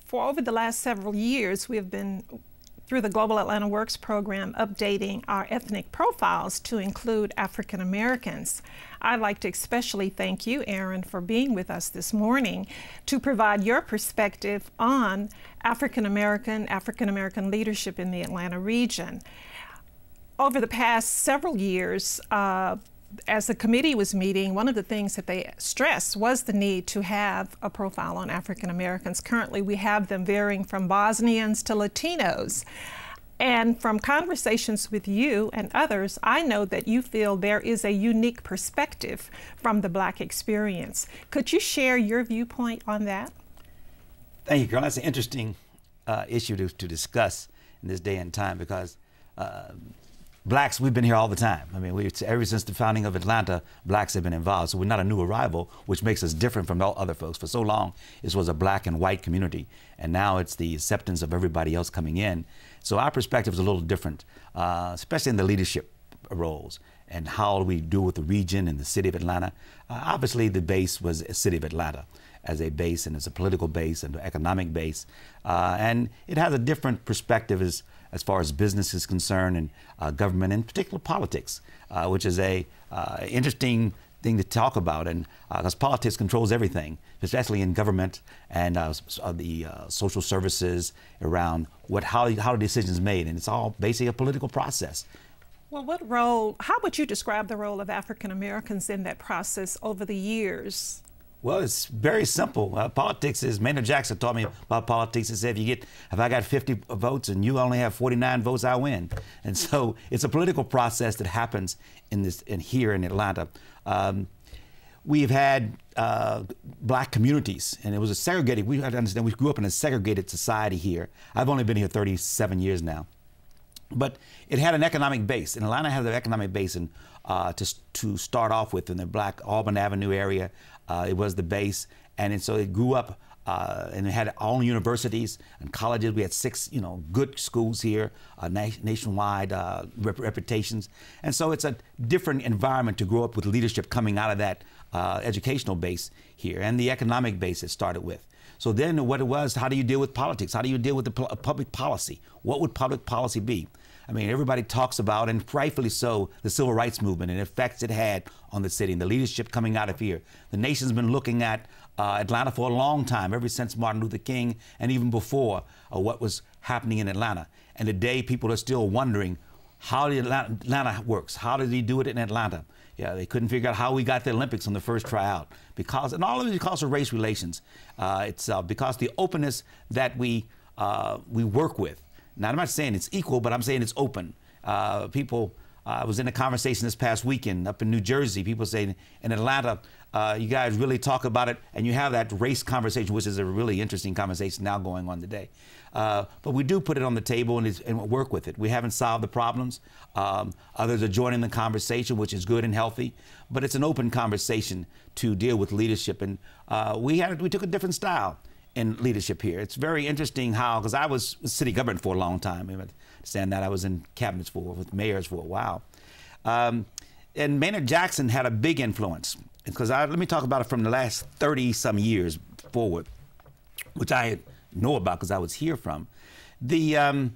For over the last several years, we have been, through the Global Atlanta Works program, updating our ethnic profiles to include African Americans. I'd like to especially thank you, Aaron, for being with us this morning to provide your perspective on African American leadership in the Atlanta region. Over the past several years, as the committee was meeting, one of the things that they stressed was the need to have a profile on African Americans. Currently, we have them varying from Bosnians to Latinos. And from conversations with you and others, I know that you feel there is a unique perspective from the Black experience. Could you share your viewpoint on that? Thank you, Carol. That's an interesting issue to discuss in this day and time, because Blacks, we've been here all the time. I mean, ever since the founding of Atlanta, Blacks have been involved. So we're not a new arrival, which makes us different from all other folks. For so long, this was a Black and white community, and now it's the acceptance of everybody else coming in. So our perspective is a little different, especially in the leadership roles and how we do with the region and the city of Atlanta. Obviously, the base was a city of Atlanta as a base, and as a political base and an economic base. And it has a different perspective as far as business is concerned, and government, in particular politics, which is a interesting thing to talk about, and because politics controls everything, especially in government and the social services around how the decisions made, and it's all basically a political process. Well, how would you describe the role of African Americans in that process over the years? Well, it's very simple. Politics is, Maynard Jackson taught me about politics. He said, if I got 50 votes and you only have 49 votes, I win. And so it's a political process that happens here in Atlanta. We've had Black communities, and it was a segregated, we had to understand, we grew up in a segregated society here. I've only been here 37 years now. But it had an economic base, and Atlanta has an economic base to start off with in the Black Auburn Avenue area. It was the base, and so it grew up, and it had all universities and colleges. We had 6, good schools here, nationwide reputations, and so it's a different environment to grow up with leadership coming out of that educational base here, and the economic base it started with. So then what it was, how do you deal with politics? How do you deal with the public policy? What would public policy be? I mean, everybody talks about, and rightfully so, the civil rights movement and the effects it had on the city and the leadership coming out of here. The nation's been looking at Atlanta for a long time, ever since Martin Luther King and even before what was happening in Atlanta. And today people are still wondering how Atlanta works. How did he do it in Atlanta? Yeah, they couldn't figure out how we got the Olympics on the first tryout. And all of it is because of race relations. It's because the openness that we work with. Now, I'm not saying it's equal, but I'm saying it's open. I was in a conversation this past weekend up in New Jersey. People saying in Atlanta, you guys really talk about it, and you have that race conversation, which is a really interesting conversation now going on today. But we do put it on the table and work with it. We haven't solved the problems. Others are joining the conversation, which is good and healthy. But it's an open conversation to deal with leadership. And we took a different style in leadership here. It's very interesting how, because I was city government for a long time. I understand that I was in cabinets with mayors for a while. And Maynard Jackson had a big influence, because let me talk about it from the last 30-some years forward, which I know about because I was here from. The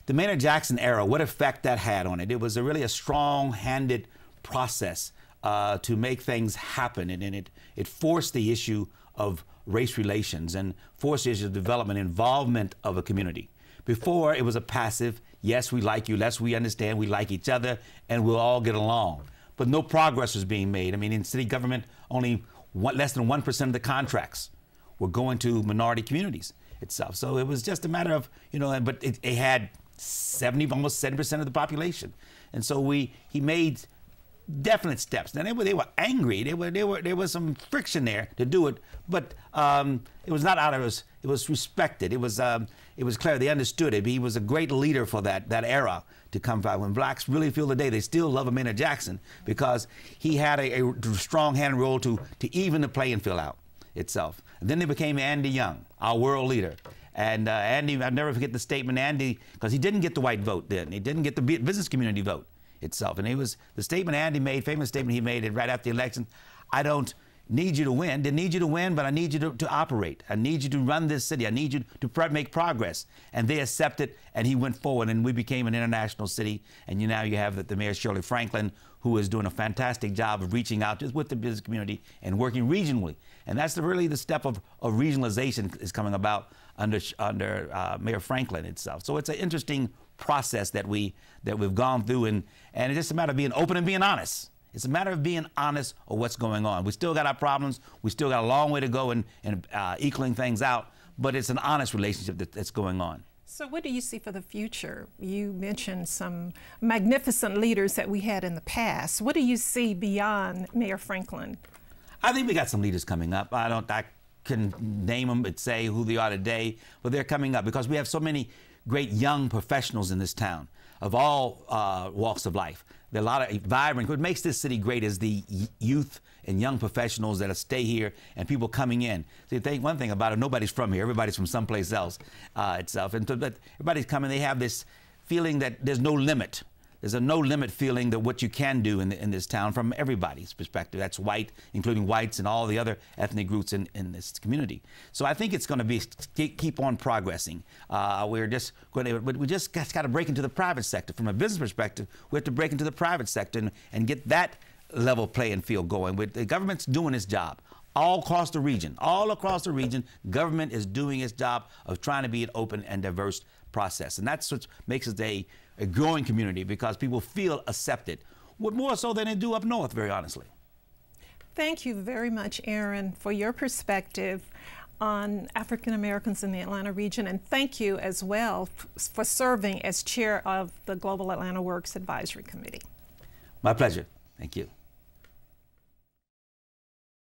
Maynard Jackson era, what effect that had on it. It was really a strong-handed process to make things happen, and it forced the issue of race relations and forced the issue of development, involvement of a community. Before, it was a passive, yes, we like you, yes, we understand, we like each other, and we'll all get along. But no progress was being made. I mean, in city government, only less than 1% of the contracts were going to minority communities itself. So it was just a matter of, but it had almost 70% of the population. And so he made definite steps. Now they were angry. There was some friction there to do it, but it was not out of us. It was respected. It was clear. They understood it. He was a great leader for that era to come by. When Blacks really feel today, they still love Maynard Jackson because he had a strong hand role to even the playing field out itself. And then they became Andy Young, our world leader. And Andy, I'll never forget the statement, Andy, because he didn't get the white vote then. He didn't get the business community vote itself. And it was the statement Andy made, famous statement he made right after the election, need you to win. They need you to win, but I need you to operate. I need you to run this city. I need you to make progress. And they accepted, and he went forward, and we became an international city. And now you have the Mayor Shirley Franklin, who is doing a fantastic job of reaching out with the business community and working regionally. And that's really the step of regionalization is coming about under Mayor Franklin itself. So it's an interesting process that we've gone through, and it's just a matter of being open and being honest. It's a matter of being honest of what's going on. We still got our problems. We still got a long way to go in equaling things out, but it's an honest relationship that's going on. So what do you see for the future? You mentioned some magnificent leaders that we had in the past. What do you see beyond Mayor Franklin? I think we got some leaders coming up. I couldn't name them and say who they are today, but they're coming up because we have so many great young professionals in this town of all walks of life. There are a lot of vibrant. What makes this city great is the youth and young professionals that stay here and people coming in. So you think one thing about it, nobody's from here. Everybody's from someplace else itself. And but everybody's coming. They have this feeling that there's no limit. There's a no limit feeling that what you can do in this town from everybody's perspective. That's white, including whites and all the other ethnic groups in this community. So I think it's going to be keep on progressing. We just got to break into the private sector. From a business perspective, we have to break into the private sector and get that level playing field going. The government's doing its job. All across the region, government is doing its job of trying to be an open and diverse process. And that's what makes it a growing community, because people feel accepted, more so than they do up north, very honestly. Thank you very much, Aaron, for your perspective on African Americans in the Atlanta region, and thank you as well for serving as chair of the Global Atlanta Works Advisory Committee. My pleasure. Thank you.